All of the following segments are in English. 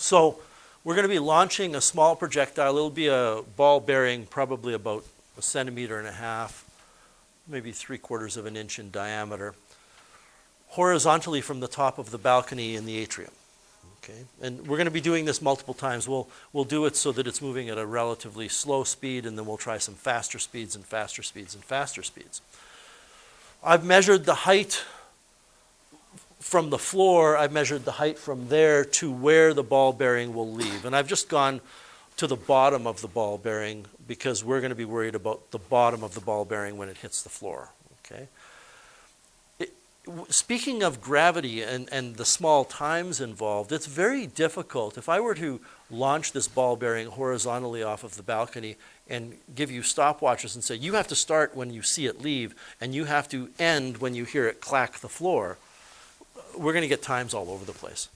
So we're going to be launching a small projectile. It'll be a ball bearing probably about 1.5 centimeters, maybe 3/4 of an inch in diameter, horizontally from the top of the balcony in the atrium. Okay? And we're going to be doing this multiple times. We'll do it so that it's moving at a relatively slow speed, and then we'll try some faster speeds and faster speeds and faster speeds. I've measured the height from the floor. I've measured the height from there to where the ball bearing will leave. And I've just gone to the bottom of the ball bearing because we're going to be worried about the bottom of the ball bearing when it hits the floor. Okay? Speaking of gravity and the small times involved, it's very difficult. If I were to launch this ball bearing horizontally off of the balcony and give you stopwatches and say, you have to start when you see it leave and you have to end when you hear it clack the floor, we're going to get times all over the place.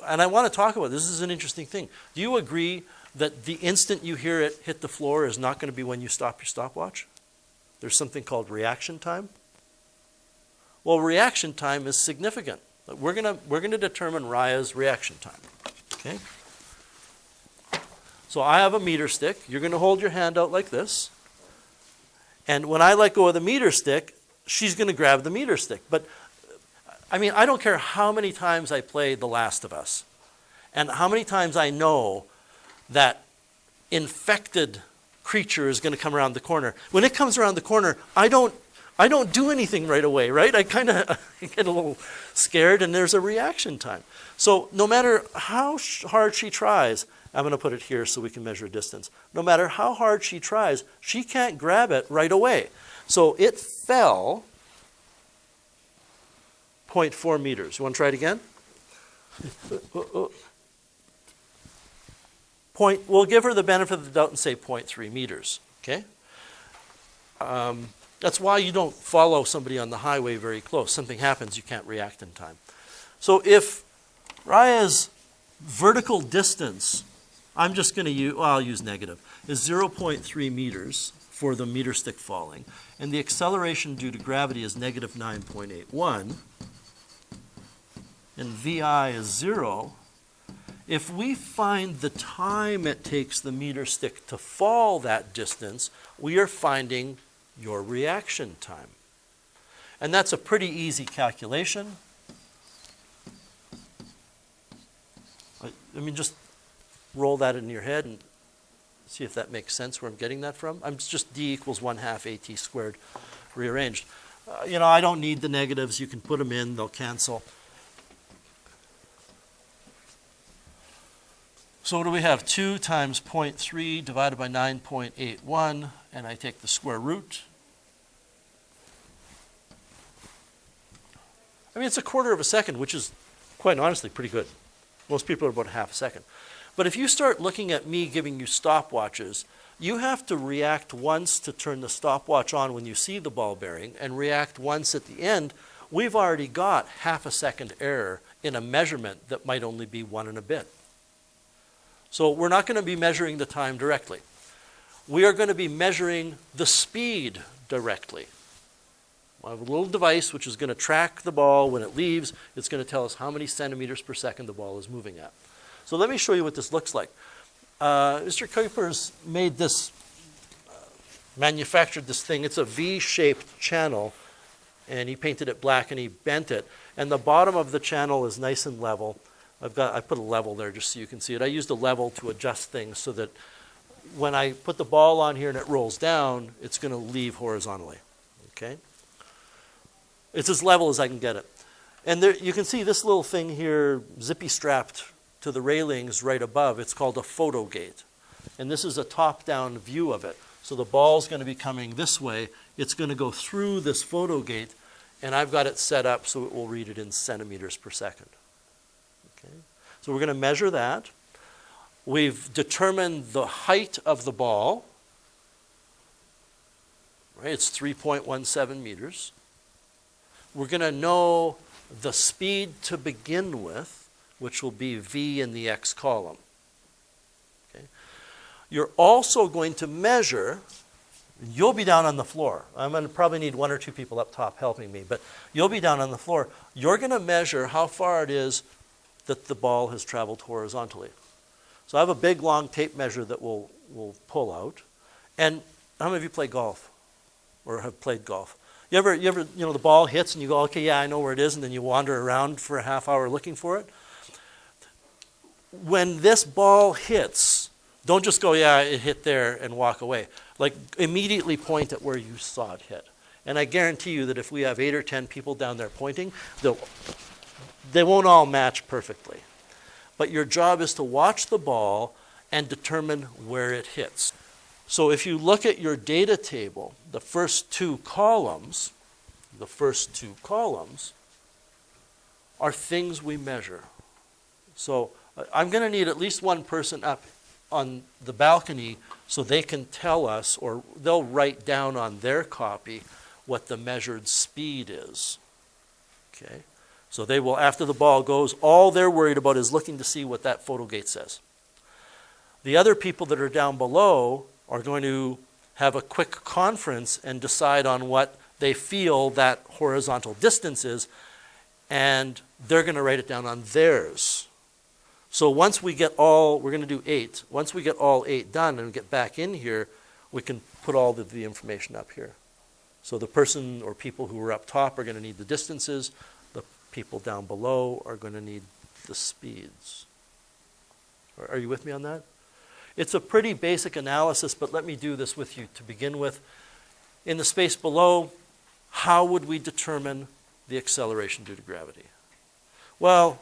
And I want to talk about this. This is an interesting thing. Do you agree that the instant you hear it hit the floor is not going to be when you stop your stopwatch? There's something called reaction time. Well, reaction time is significant. We're going to determine Raya's reaction time. Okay? So I have a meter stick. You're going to hold your hand out like this. And when I let go of the meter stick, she's going to grab the meter stick. But I mean, I don't care how many times I play The Last of Us and how many times I know that infected creature is going to come around the corner. When it comes around the corner, I don't do anything right away, right? I kind of get a little scared, and there's a reaction time. So no matter how hard she tries, I'm going to put it here so we can measure distance. No matter how hard she tries, she can't grab it right away. So it fell 0.4 meters. You want to try it again? We'll give her the benefit of the doubt and say 0.3 meters. Okay? That's why you don't follow somebody on the highway very close. Something happens, you can't react in time. So if Raya's vertical distance, I'm just going to use, well, I'll use negative, is 0.3 meters for the meter stick falling, and the acceleration due to gravity is negative 9.81, and VI is 0, if we find the time it takes the meter stick to fall that distance, we are finding your reaction time. And that's a pretty easy calculation. I mean, just roll that in your head and see if that makes sense where I'm getting that from. I'm just D equals 1/2 AT squared rearranged. You know, I don't need the negatives. You can put them in, they'll cancel. So what do we have? 2 times 0.3 divided by 9.81, and I take the square root. I mean, it's 1/4 of a second, which is quite honestly pretty good. Most people are about 1/2 second. But if you start looking at me giving you stopwatches, you have to react once to turn the stopwatch on when you see the ball bearing, and react once at the end. We've already got 1/2 second error in a measurement that might only be 1 and a bit. So we're not going to be measuring the time directly. We are going to be measuring the speed directly. I have a little device which is going to track the ball when it leaves. It's going to tell us how many centimeters per second the ball is moving at. So let me show you what this looks like. Mr. Kuiper's made this, manufactured this thing. It's a V-shaped channel, and he painted it black and he bent it. And the bottom of the channel is nice and level. I put a level there just so you can see it. I used a level to adjust things so that when I put the ball on here and it rolls down, it's going to leave horizontally. Okay? It's as level as I can get it. And there, you can see this little thing here, zippy strapped to the railings right above. It's called a photo gate. And this is a top-down view of it. So the ball's going to be coming this way. It's going to go through this photo gate, and I've got it set up so it will read it in centimeters per second. Okay. So we're going to measure that. We've determined the height of the ball. Right, it's 3.17 meters. We're going to know the speed to begin with, which will be V in the X column. Okay. You're also going to measure, you'll be down on the floor. I'm going to probably need 1 or 2 people up top helping me, but you'll be down on the floor. You're going to measure how far it is that the ball has traveled horizontally. So I have a big long tape measure that we'll pull out. And how many of you play golf or have played golf? You ever, the ball hits and you go, okay, yeah, I know where it is, and then you wander around for a half hour looking for it? When this ball hits, don't just go, yeah, it hit there and walk away. Like, immediately point at where you saw it hit. And I guarantee you that if we have 8 or 10 people down there pointing, they won't all match perfectly. But your job is to watch the ball and determine where it hits. So if you look at your data table, the first two columns are things we measure. So I'm going to need at least one person up on the balcony so they can tell us, or they'll write down on their copy what the measured speed is. Okay? So they will, after the ball goes, all they're worried about is looking to see what that photo gate says. The other people that are down below are going to have a quick conference and decide on what they feel that horizontal distance is, and they're going to write it down on theirs. So once we get all, we're going to do 8. Once we get all 8 done and get back in here, we can put all the information up here. So the person or people who are up top are going to need the distances. The people down below are going to need the speeds. Are you with me on that? It's a pretty basic analysis, but let me do this with you to begin with. In the space below, how would we determine the acceleration due to gravity? Well,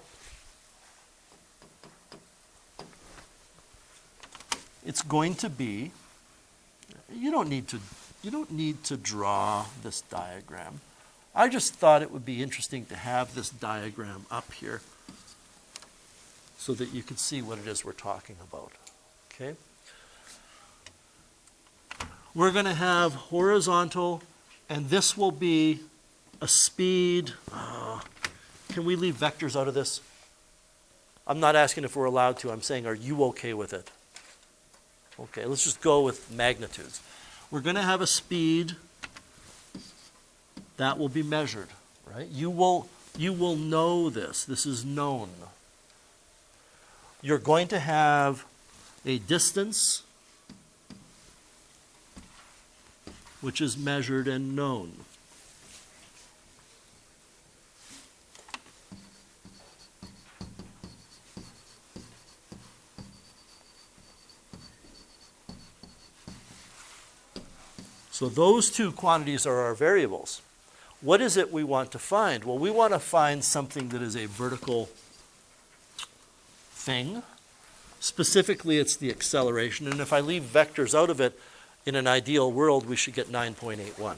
it's going to be, you don't need to draw this diagram. I just thought it would be interesting to have this diagram up here so that you can see what it is we're talking about. Okay? We're going to have horizontal, and this will be a speed. Can we leave vectors out of this? I'm not asking if we're allowed to. I'm saying, are you okay with it? Okay, let's just go with magnitudes. We're going to have a speed that will be measured, right? You will know this. This is known. You're going to have a distance which is measured and known. So those two quantities are our variables. What is it we want to find? Well, we want to find something that is a vertical thing. Specifically, it's the acceleration. And if I leave vectors out of it, in an ideal world, we should get 9.81.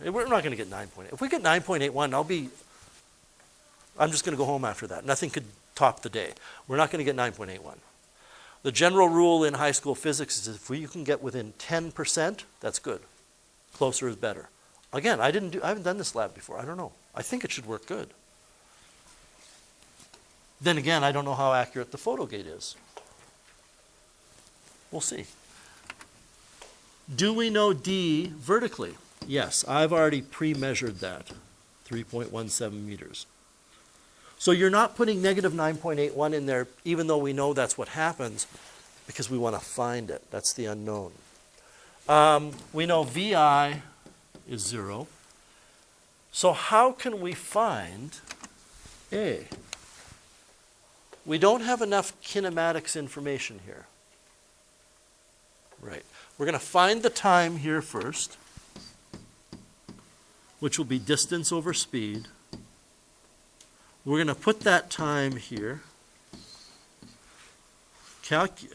We're not going to get 9.8. If we get 9.81, I'm just going to go home after that. Nothing could top the day. We're not going to get 9.81. The general rule in high school physics is if you can get within 10%, that's good. Closer is better. Again, I haven't done this lab before. I don't know. I think it should work good. Then again, I don't know how accurate the photo gate is. We'll see. Do we know D vertically? Yes, I've already pre-measured that, 3.17 meters. So you're not putting negative 9.81 in there, even though we know that's what happens, because we want to find it. That's the unknown. We know VI is 0. So how can we find A? We don't have enough kinematics information here. Right. We're going to find the time here first, which will be distance over speed. We're going to put that time here,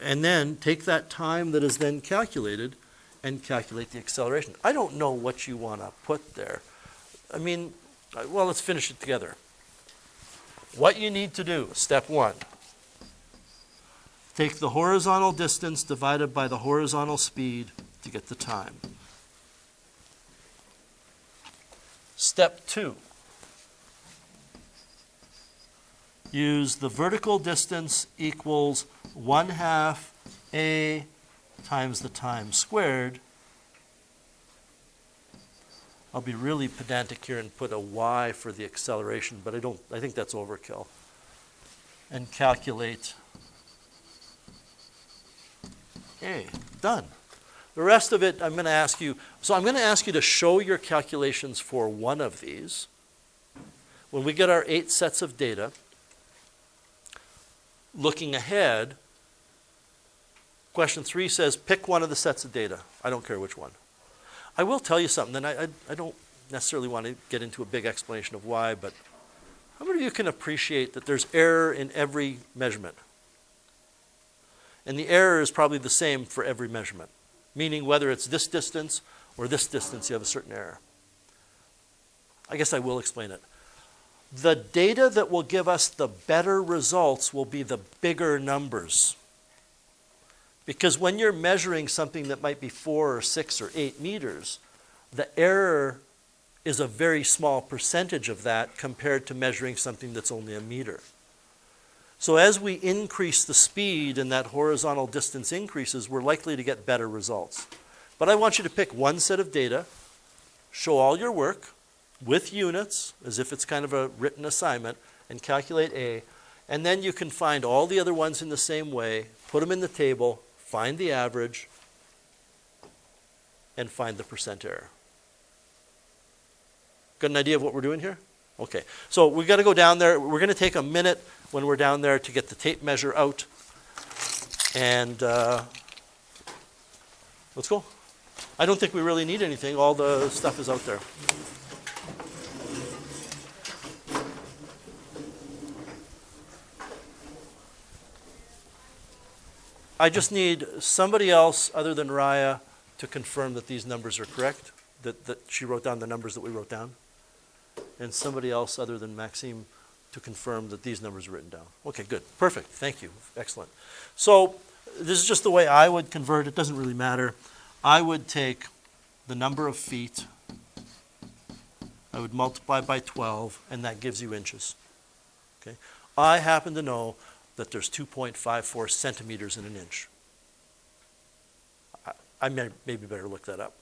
and then take that time that is then calculated and calculate the acceleration. I don't know what you want to put there. I mean, well, let's finish it together. What you need to do, step 1, take the horizontal distance divided by the horizontal speed to get the time. Step 2, use the vertical distance equals 1/2 A times the time squared. I'll be really pedantic here and put a y for the acceleration, but I think that's overkill. and calculate A. Done. The rest of it, I'm going to ask you, so I'm going to ask you to show your calculations for one of these. When we get our 8 sets of data, looking ahead, question 3 says, pick one of the sets of data. I don't care which one. I will tell you something, and I don't necessarily want to get into a big explanation of why, but how many of you can appreciate that there's error in every measurement? And the error is probably the same for every measurement, meaning whether it's this distance or this distance, you have a certain error. I guess I will explain it. The data that will give us the better results will be the bigger numbers. Because when you're measuring something that might be 4 or 6 or 8 meters, the error is a very small percentage of that compared to measuring something that's only a meter. So as we increase the speed and that horizontal distance increases, we're likely to get better results. But I want you to pick one set of data, show all your work with units, as if it's kind of a written assignment, and calculate A. And then you can find all the other ones in the same way, put them in the table, find the average, and find the percent error. Got an idea of what we're doing here? Okay, so we've got to go down there. We're going to take a minute when we're down there to get the tape measure out. And let's go. I don't think we really need anything. All the stuff is out there. I just need somebody else other than Raya to confirm that these numbers are correct, that she wrote down the numbers that we wrote down, and somebody else other than Maxime to confirm that these numbers are written down. Okay, good. Perfect. Thank you. Excellent. So this is just the way I would convert. It doesn't really matter. I would take the number of feet, I would multiply by 12, and that gives you inches. Okay. I happen to know that there's 2.54 centimeters in an inch. I maybe better look that up.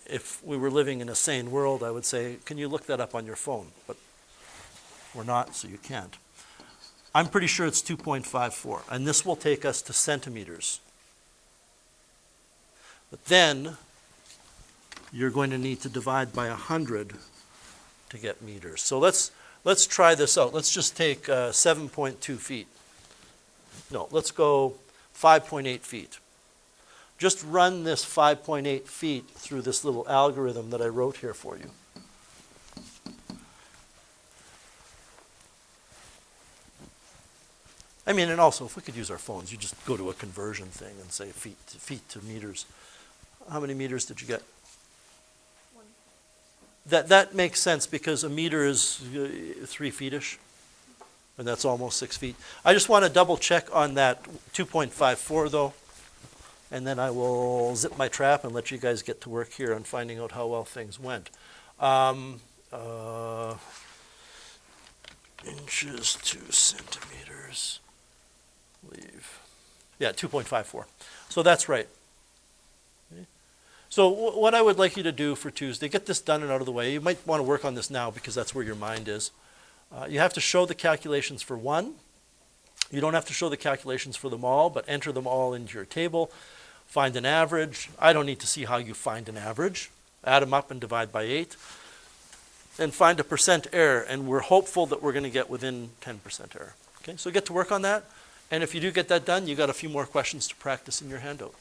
If we were living in a sane world, I would say, can you look that up on your phone? But we're not, so you can't. I'm pretty sure it's 2.54, and this will take us to centimeters. But then you're going to need to divide by 100 to get meters. So let's try this out. Let's just take 7.2 feet. No, let's go 5.8 feet. Just run this 5.8 feet through this little algorithm that I wrote here for you. I mean, and also, if we could use our phones, you just go to a conversion thing and say feet to meters. How many meters did you get? 1. That makes sense because a meter is 3 feet-ish, and that's almost 6 feet. I just want to double check on that 2.54 though, and then I will zip my trap and let you guys get to work here on finding out how well things went. Inches to centimeters. Leave. Yeah, 2.54. So that's right. Okay. So what I would like you to do for Tuesday, get this done and out of the way. You might want to work on this now because that's where your mind is. You have to show the calculations for one. You don't have to show the calculations for them all, but enter them all into your table. Find an average. I don't need to see how you find an average. Add them up and divide by 8. And find a percent error, and we're hopeful that we're going to get within 10% error. Okay, so get to work on that. And if you do get that done, you got a few more questions to practice in your handout.